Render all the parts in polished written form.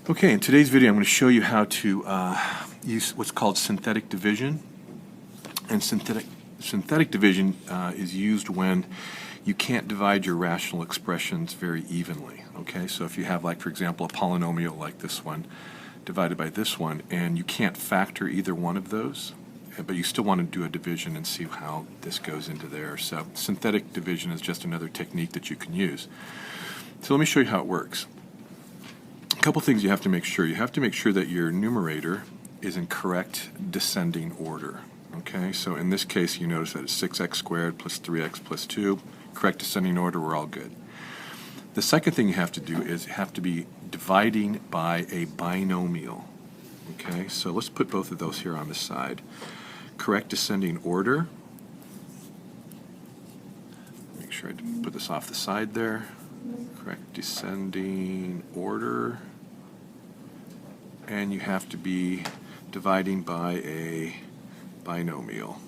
Okay, in today's video I'm going to show you how to use what's called synthetic division. And synthetic division is used when you can't divide your rational expressions very evenly. Okay, so if you have, like, for example, a polynomial like this one divided by this one, and you can't factor either one of those, but you still want to do a division and see how this goes into there. So synthetic division is just another technique that you can use. So let me show you how it works. A couple things you have to make sure. You have to make sure that your numerator is in correct descending order. Okay, so in this case you notice that it's 6x squared plus 3x plus 2. Correct descending order, we're all good. The second thing you have to do is you have to be dividing by a binomial. Okay, so let's put both of those here on the side. Correct descending order. Make sure I put this off the side there. Correct descending order. And you have to be dividing by a binomial.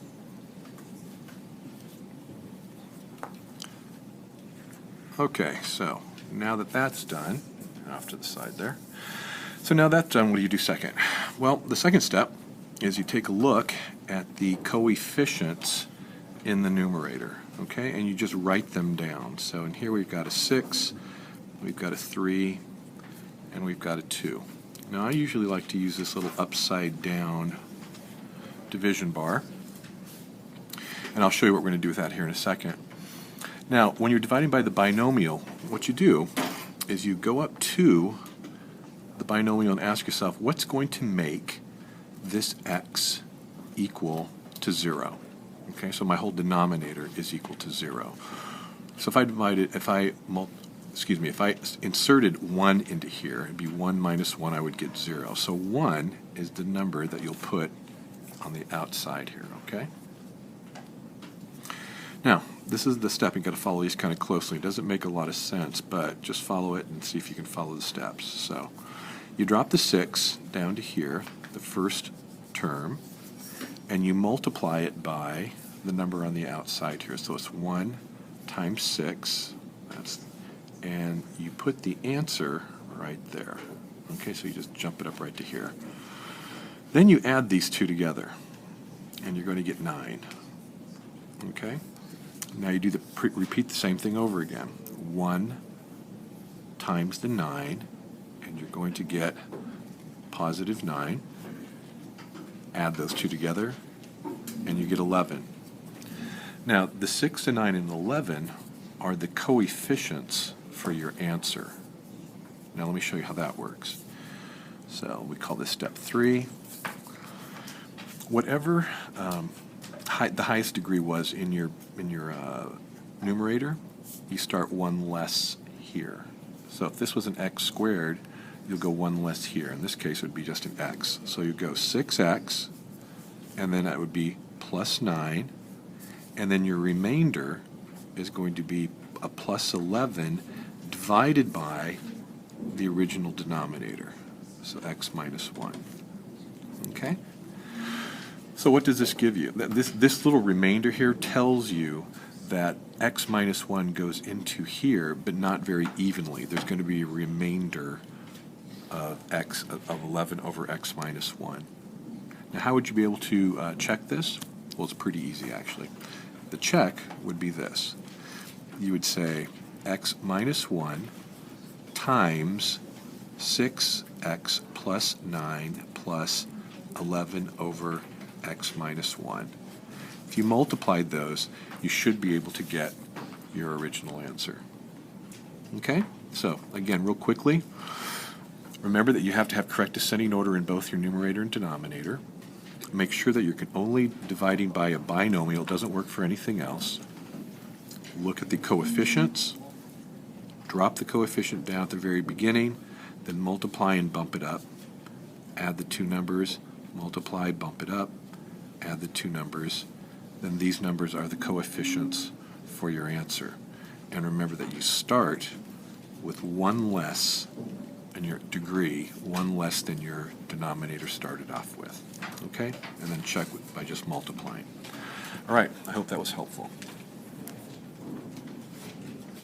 Okay, so now that that's done, off to the side there. So now that's done, what do you do second? Well, the second step is you take a look at the coefficients in the numerator, okay, and you just write them down. So in here we've got a 6, we've got a 3, and we've got a 2. Now I usually like to use this little upside down division bar, and I'll show you what we're going to do with that here in a second. Now, when you're dividing by the binomial, what you do is you go up to the binomial and ask yourself, what's going to make this x equal to 0? Okay, so my whole denominator is equal to 0. So if I inserted 1 into here, it'd be 1 minus 1, I would get 0. So 1 is the number that you'll put on the outside here, okay? Now, this is the step. You've got to follow these kind of closely. It doesn't make a lot of sense, but just follow it and see if you can follow the steps. So you drop the 6 down to here, the first term, and you multiply it by the number on the outside here. So it's 1 times 6, and you put the answer right there. Okay, so you just jump it up right to here. Then you add these two together, and you're going to get 9. Okay? Now you do repeat the same thing over again. 1 times the 9, and you're going to get positive 9. Add those two together, and you get 11. Now, the 6, the 9, and 11 are the coefficients for your answer. Now let me show you how that works. So we call this step 3. Whatever the highest degree was in your numerator, you start 1 less here. So if this was an x squared, you'll go 1 less here. In this case, it would be just an x. So you go 6x, and then that would be plus 9, and then your remainder is going to be a plus 11 divided by the original denominator, so x minus 1. Okay? So what does this give you? This little remainder here tells you that x minus 1 goes into here, but not very evenly. There's going to be a remainder of 11 over x minus 1. Now how would you be able to check this? Well, it's pretty easy, actually. The check would be this. You would say x minus 1 times 6x plus 9 plus 11 over x minus 1. If you multiplied those, you should be able to get your original answer. Okay? So, again, real quickly, remember that you have to have correct descending order in both your numerator and denominator. Make sure that you're only dividing by a binomial. It doesn't work for anything else. Look at the coefficients. Drop the coefficient down at the very beginning, then multiply and bump it up. Add the two numbers, multiply, bump it up, add the two numbers. Then these numbers are the coefficients for your answer. And remember that you start with 1 less in your degree, 1 less than your denominator started off with. Okay? And then check by just multiplying. All right, I hope that was helpful.